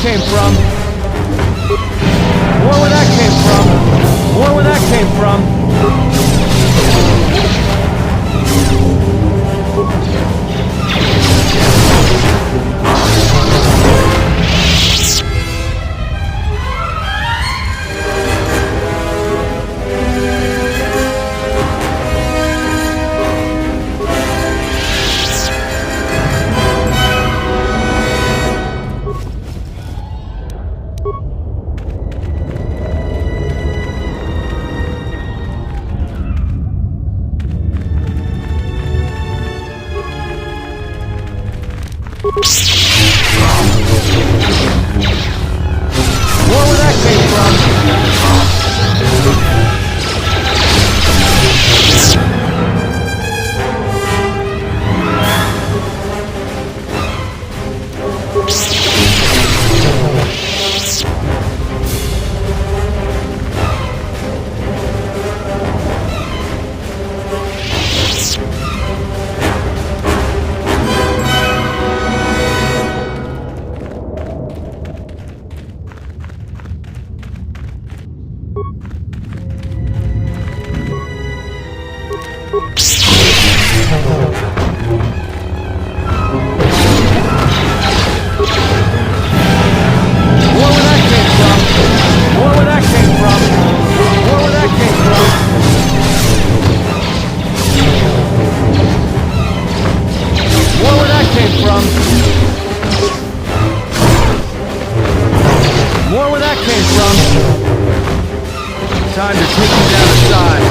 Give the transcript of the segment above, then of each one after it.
Came from. More where that came from. More where that came from. Time to take you down a side.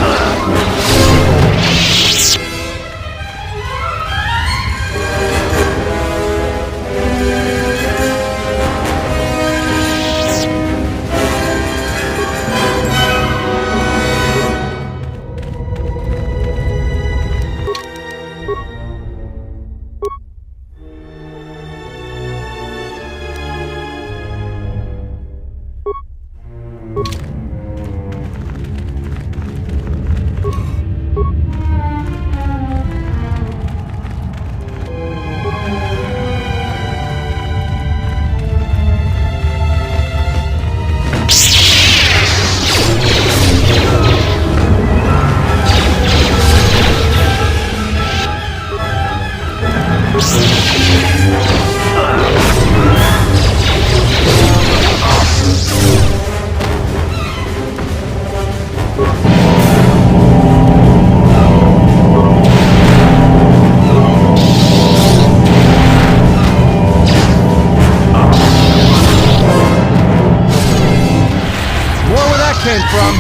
Came from.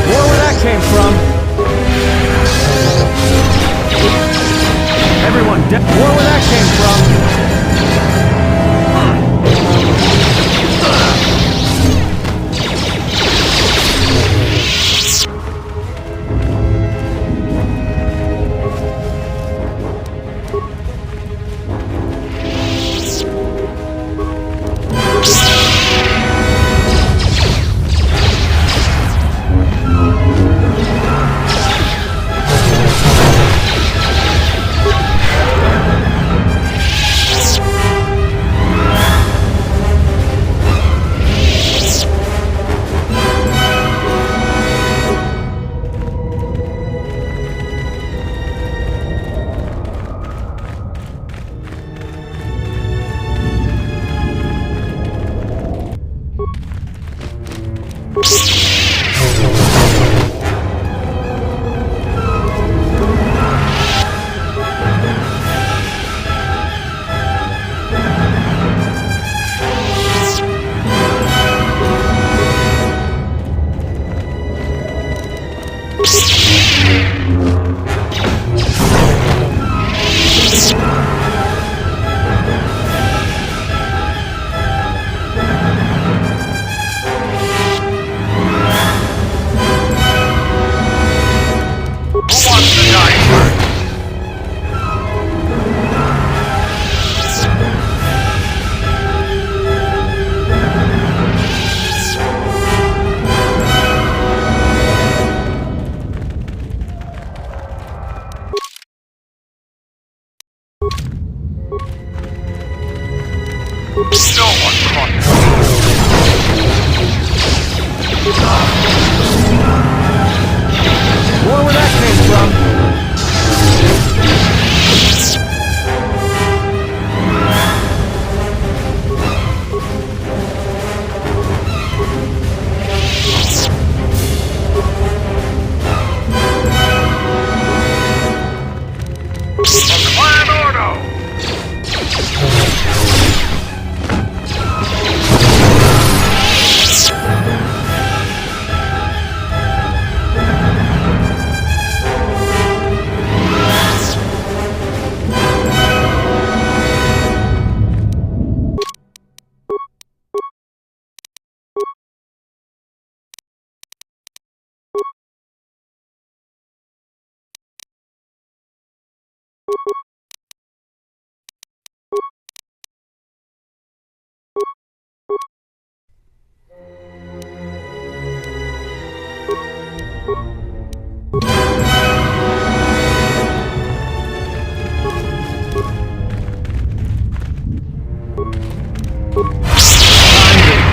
More where that came from. Everyone, more where that came from. No one caught More where that came from.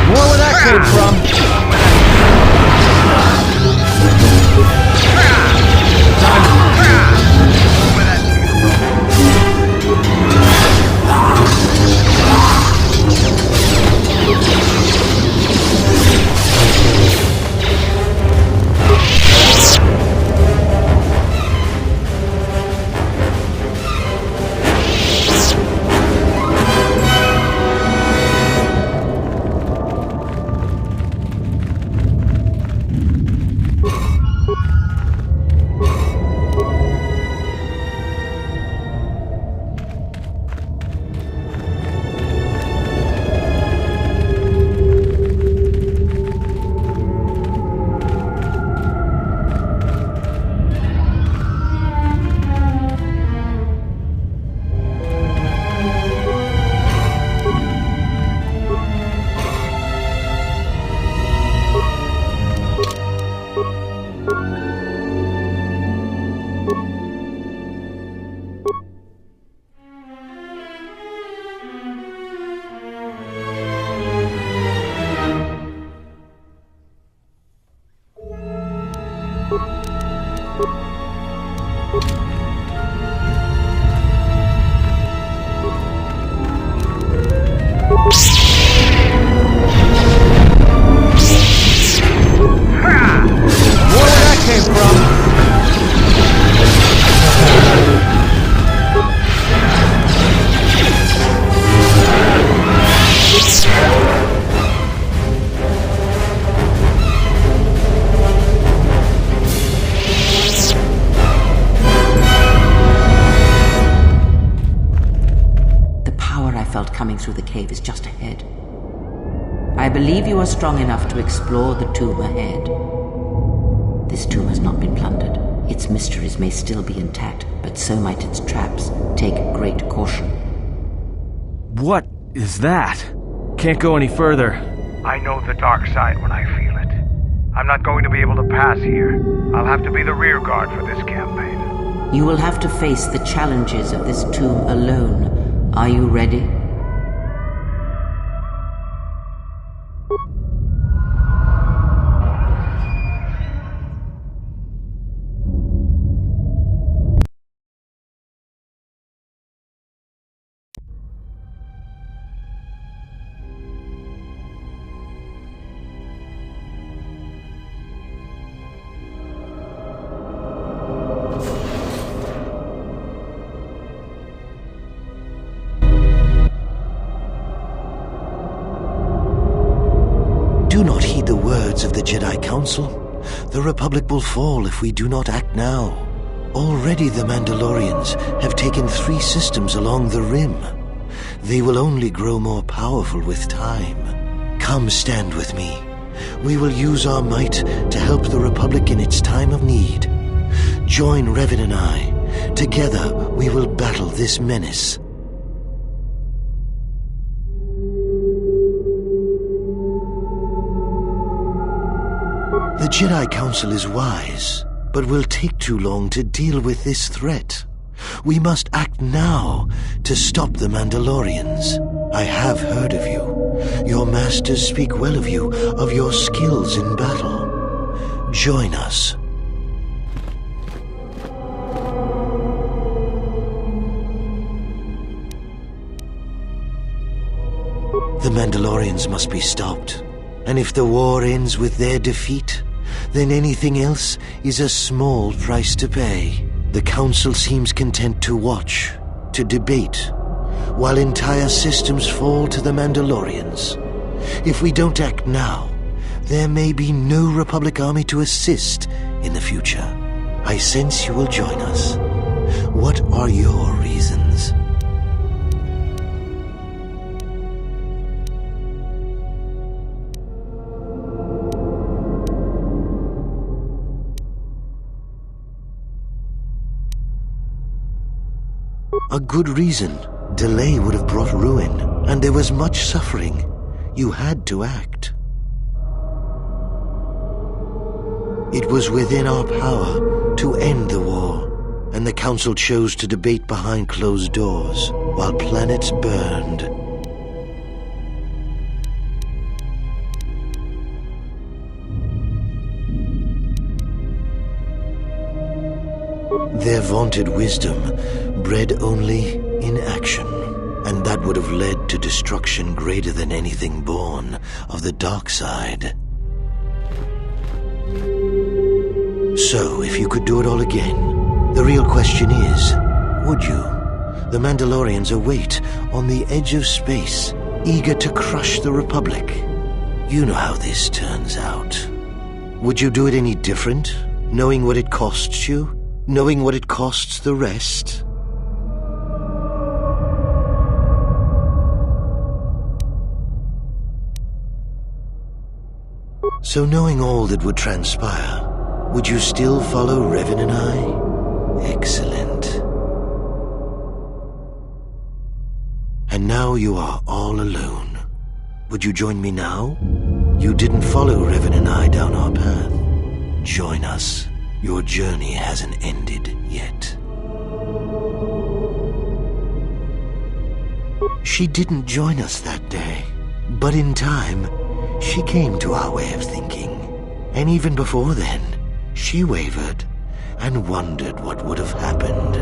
More where that came from. Coming through the cave is just ahead. I believe you are strong enough to explore the tomb ahead. This tomb has not been plundered. Its mysteries may still be intact, but so might its traps. Take great caution. What is that? Can't go any further. I know the dark side when I feel it. I'm not going to be able to pass here. I'll have to be the rear guard for this campaign. You will have to face the challenges of this tomb alone. Are you ready? Do not heed the words of the Jedi Council. The Republic will fall if we do not act now. Already the Mandalorians have taken 3 systems along the rim. They will only grow more powerful with time. Come stand with me. We will use our might to help the Republic in its time of need. Join Revan and I. Together we will battle this menace. The Jedi Council is wise, but will take too long to deal with this threat. We must act now to stop the Mandalorians. I have heard of you. Your masters speak well of you, of your skills in battle. Join us. The Mandalorians must be stopped. And if the war ends with their defeat, then anything else is a small price to pay. The Council seems content to watch, to debate, while entire systems fall to the Mandalorians. If we don't act now, there may be no Republic army to assist in the future. I sense you will join us. What are your reasons? A good reason. Delay would have brought ruin, and there was much suffering. You had to act. It was within our power to end the war, and the Council chose to debate behind closed doors while planets burned. Their vaunted wisdom bred only in action, and that would have led to destruction greater than anything born of the dark side. So, if you could do it all again, the real question is, would you? The Mandalorians await on the edge of space, eager to crush the Republic. You know how this turns out. Would you do it any different, knowing what it costs you? Knowing what it costs the rest? So knowing all that would transpire, would you still follow Revan and I? Excellent. And now you are all alone. Would you join me now? You didn't follow Revan and I down our path. Join us. Your journey hasn't ended yet. She didn't join us that day, but in time, she came to our way of thinking. And even before then, she wavered and wondered what would have happened.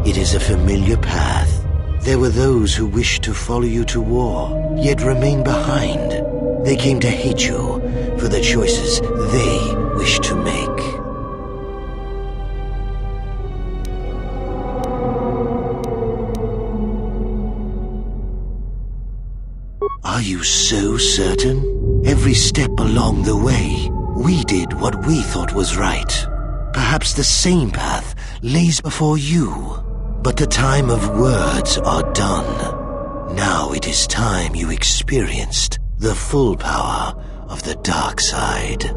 It is a familiar path. There were those who wished to follow you to war, yet remain behind. They came to hate you for the choices they wished to make. Are you so certain? Every step along the way, we did what we thought was right. Perhaps the same path lays before you. But the time of words are done. Now it is time you experienced the full power of the dark side.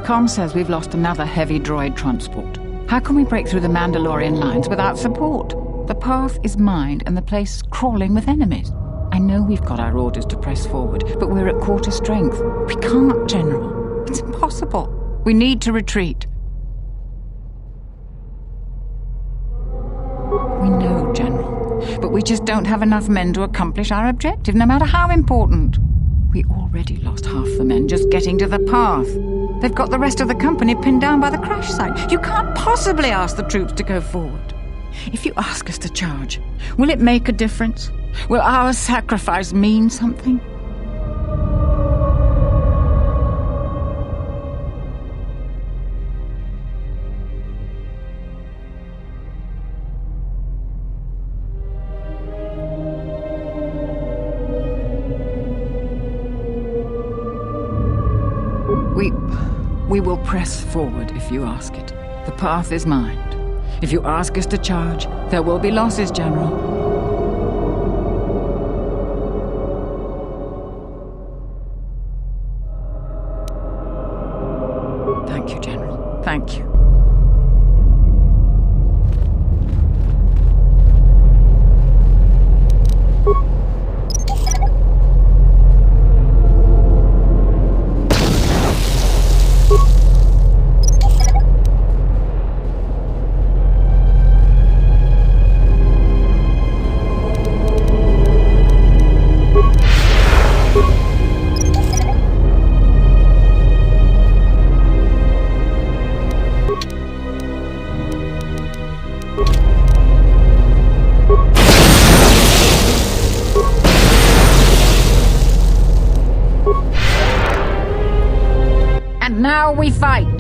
Com says we've lost another heavy droid transport. How can we break through the Mandalorian lines without support? The path is mined and the place is crawling with enemies. I know we've got our orders to press forward, but we're at quarter strength. We can't, General. It's impossible. We need to retreat. We know, General, but we just don't have enough men to accomplish our objective, no matter how important. We already lost half the men just getting to the path. They've got the rest of the company pinned down by the crash site. You can't possibly ask the troops to go forward. If you ask us to charge, will it make a difference? Will our sacrifice mean something? We will press forward if you ask it. The path is mined. If you ask us to charge, there will be losses, General. Thank you, General. Thank you. Now we fight!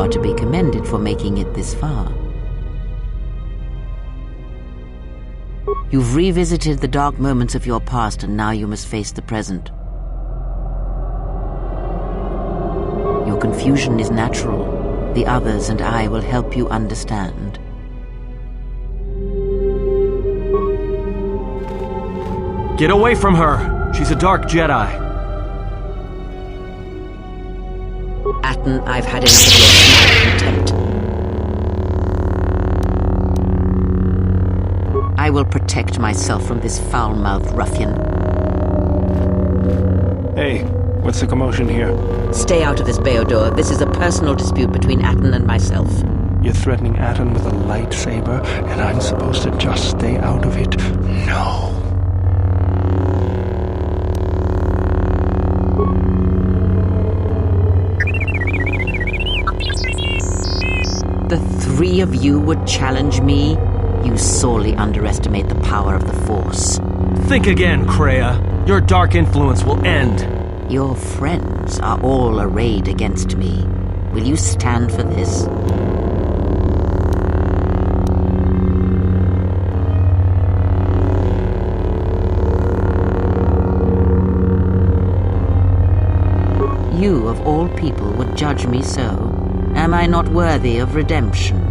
To be commended for making it this far. You've revisited the dark moments of your past, and now you must face the present. Your confusion is natural. The others and I will help you understand. Get away from her! She's a dark Jedi. Atten, I've had enough of your small contempt. I will protect myself from this foul-mouthed ruffian. Hey, what's the commotion here? Stay out of this, Beodor. This is a personal dispute between Atten and myself. You're threatening Atten with a lightsaber, and I'm supposed to just stay out of it? No. The three of you would challenge me? You sorely underestimate the power of the Force. Think again, Kreia. Your dark influence will end. Your friends are all arrayed against me. Will you stand for this? You, of all people, would judge me so. Am I not worthy of redemption?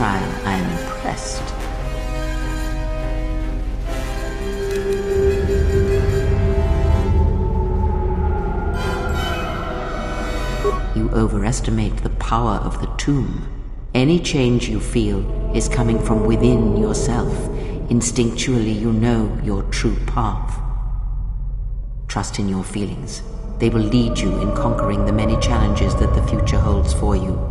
trial, I am impressed. You overestimate the power of the tomb. Any change you feel is coming from within yourself. Instinctually, you know your true path. Trust in your feelings. They will lead you in conquering the many challenges that the future holds for you.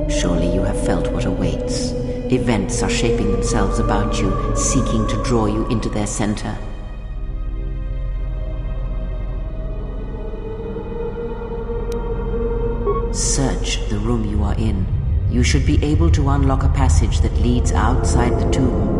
Surely you have felt what awaits. Events are shaping themselves about you, seeking to draw you into their center. Search the room you are in. You should be able to unlock a passage that leads outside the tomb.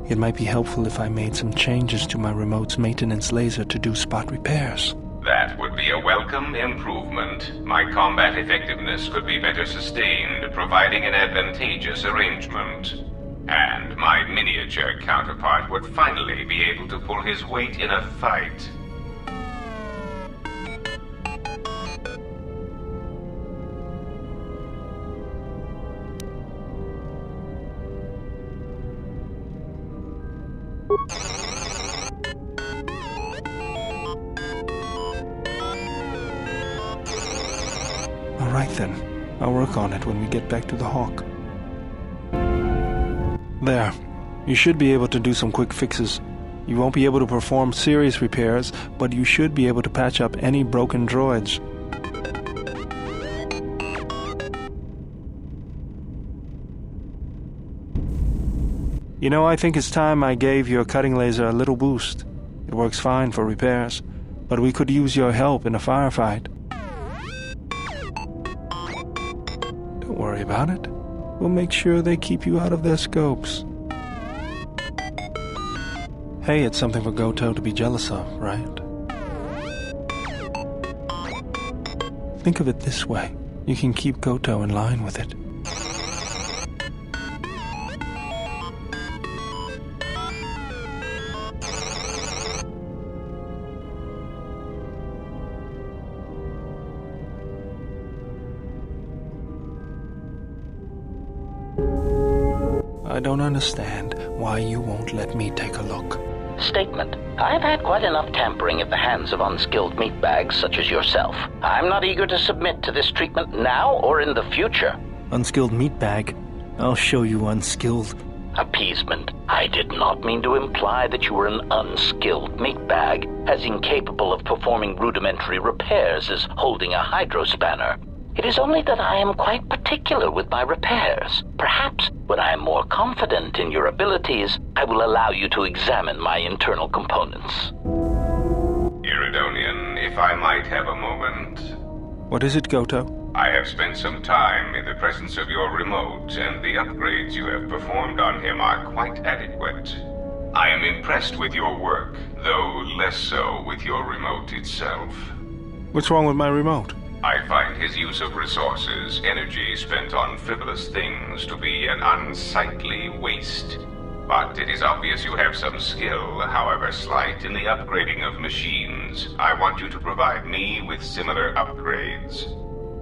It might be helpful if I made some changes to my remote's maintenance laser to do spot repairs. That would be a welcome improvement. My combat effectiveness could be better sustained, providing an advantageous arrangement. And my miniature counterpart would finally be able to pull his weight in a fight. All right then. I'll work on it when we get back to the Hawk. There. You should be able to do some quick fixes. You won't be able to perform serious repairs, but you should be able to patch up any broken droids. You know, I think it's time I gave your cutting laser a little boost. It works fine for repairs, but we could use your help in a firefight. Don't worry about it. We'll make sure they keep you out of their scopes. Hey, it's something for Goto to be jealous of, right? Think of it this way. You can keep Goto in line with it. I don't understand why you won't let me take a look. Statement. I've had quite enough tampering at the hands of unskilled meatbags such as yourself. I'm not eager to submit to this treatment now or in the future. Unskilled meatbag? I'll show you unskilled. Appeasement. I did not mean to imply that you were an unskilled meatbag, as incapable of performing rudimentary repairs as holding a hydrospanner. It is only that I am quite particular with my repairs. Perhaps when I am more confident in your abilities, I will allow you to examine my internal components. Iridonian, if I might have a moment. What is it, Goto? I have spent some time in the presence of your remote, and the upgrades you have performed on him are quite adequate. I am impressed with your work, though less so with your remote itself. What's wrong with my remote? I find his use of resources, energy spent on frivolous things, to be an unsightly waste. But it is obvious you have some skill, however slight, in the upgrading of machines. I want you to provide me with similar upgrades.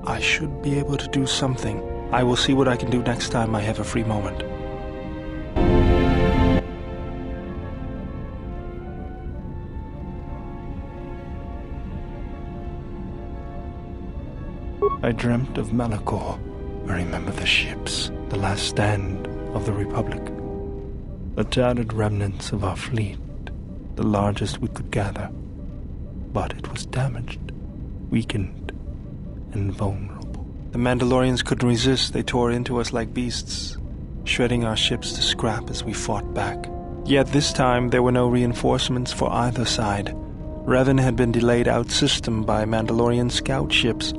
I should be able to do something. I will see what I can do next time I have a free moment. I dreamt of Malachor. I remember the ships, the last stand of the Republic. The tattered remnants of our fleet, the largest we could gather. But it was damaged, weakened, and vulnerable. The Mandalorians couldn't resist. They tore into us like beasts, shredding our ships to scrap as we fought back. Yet this time there were no reinforcements for either side. Revan had been delayed out-system by Mandalorian scout ships.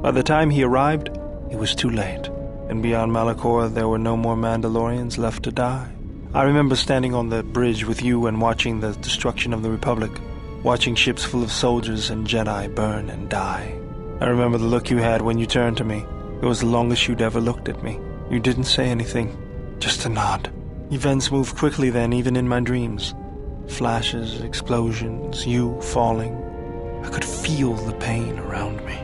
By the time he arrived, it was too late, and beyond Malachor there were no more Mandalorians left to die. I remember standing on the bridge with you and watching the destruction of the Republic, watching ships full of soldiers and Jedi burn and die. I remember the look you had when you turned to me. It was the longest you'd ever looked at me. You didn't say anything, just a nod. Events moved quickly then, even in my dreams. Flashes, explosions, you falling. I could feel the pain around me.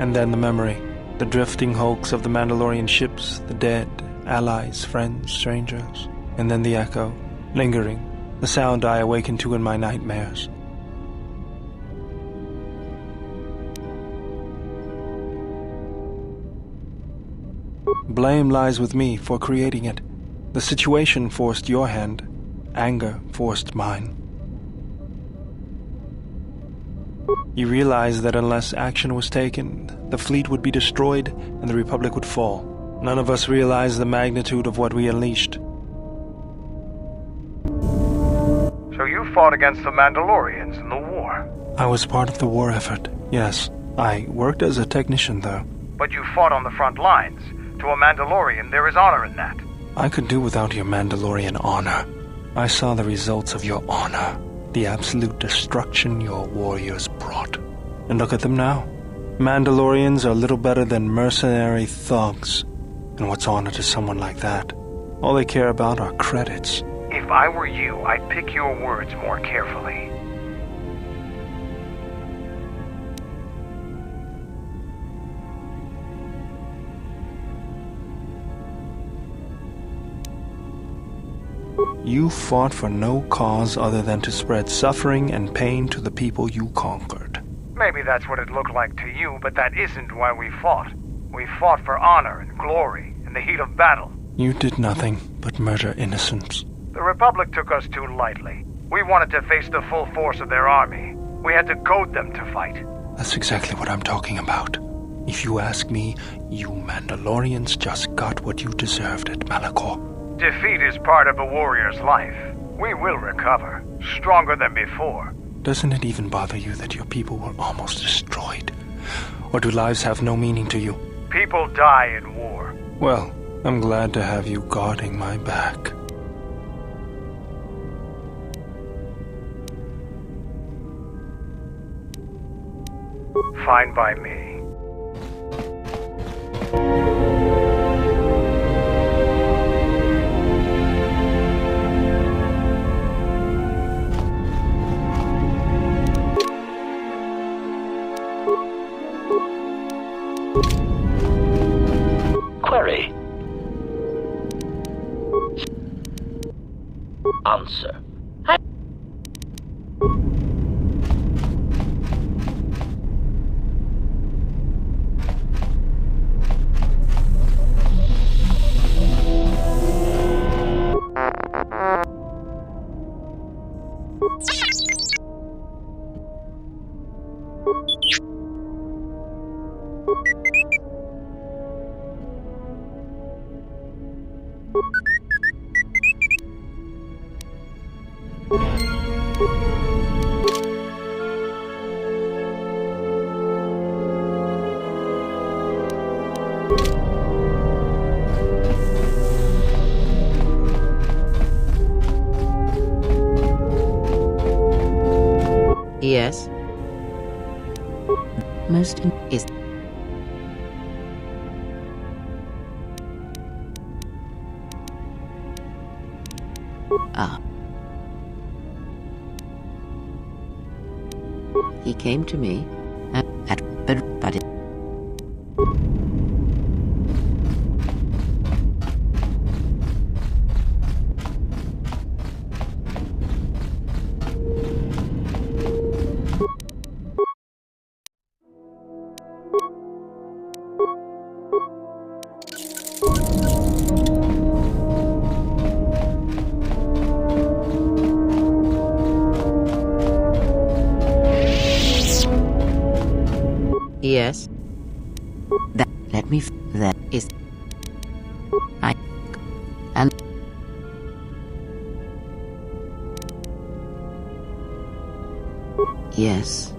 And then the memory, the drifting hulks of the Mandalorian ships, the dead, allies, friends, strangers. And then the echo, lingering, the sound I awakened to in my nightmares. Blame lies with me for creating it. The situation forced your hand. Anger forced mine. You realized that unless action was taken, the fleet would be destroyed and the Republic would fall. None of us realized the magnitude of what we unleashed. So you fought against the Mandalorians in the war? I was part of the war effort, yes. I worked as a technician, though. But you fought on the front lines. To a Mandalorian, there is honor in that. I could do without your Mandalorian honor. I saw the results of your honor. The absolute destruction your warriors brought. And look at them now. Mandalorians are little better than mercenary thugs. And what's honor to someone like that? All they care about are credits. If I were you, I'd pick your words more carefully. You fought for no cause other than to spread suffering and pain to the people you conquered. Maybe that's what it looked like to you, but that isn't why we fought. We fought for honor and glory in the heat of battle. You did nothing but murder innocents. The Republic took us too lightly. We wanted to face the full force of their army. We had to goad them to fight. That's exactly what I'm talking about. If you ask me, you Mandalorians just got what you deserved at Malachor. Defeat is part of a warrior's life. We will recover, stronger than before. Doesn't it even bother you that your people were almost destroyed? Or do lives have no meaning to you? People die in war. Well, I'm glad to have you guarding my back. Fine by me. Query. Answer. Yes. Most is. Ah. He came to me but it. Yes. That let me that is I and yes,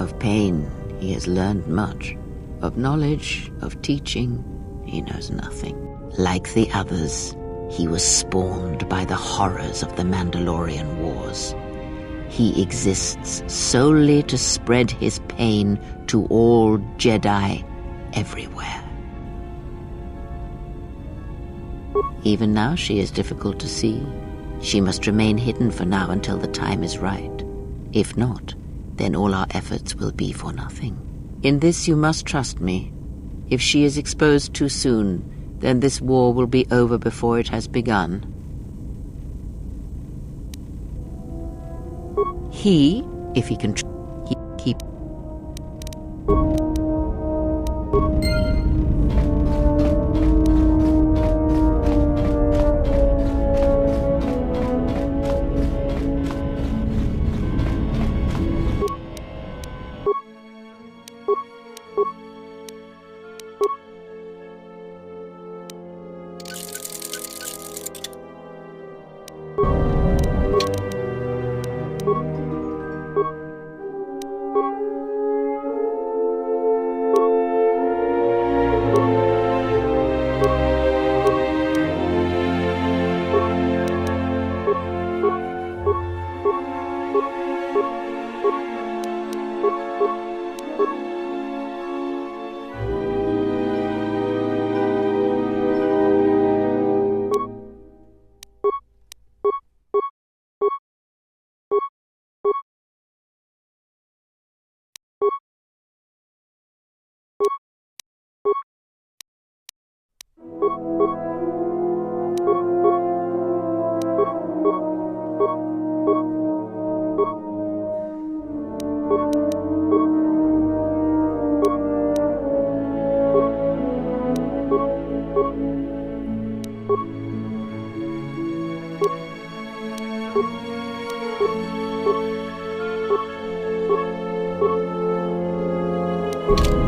of pain he has learned much. Of knowledge, of teaching, he knows nothing. Like the others, he was spawned by the horrors of the Mandalorian Wars. He exists solely to spread his pain to all Jedi everywhere. Even now she is difficult to see. She must remain hidden for now until the time is right. If not, then all our efforts will be for nothing. In this you must trust me. If she is exposed too soon, then this war will be over before it has begun. He, if he can keep. you.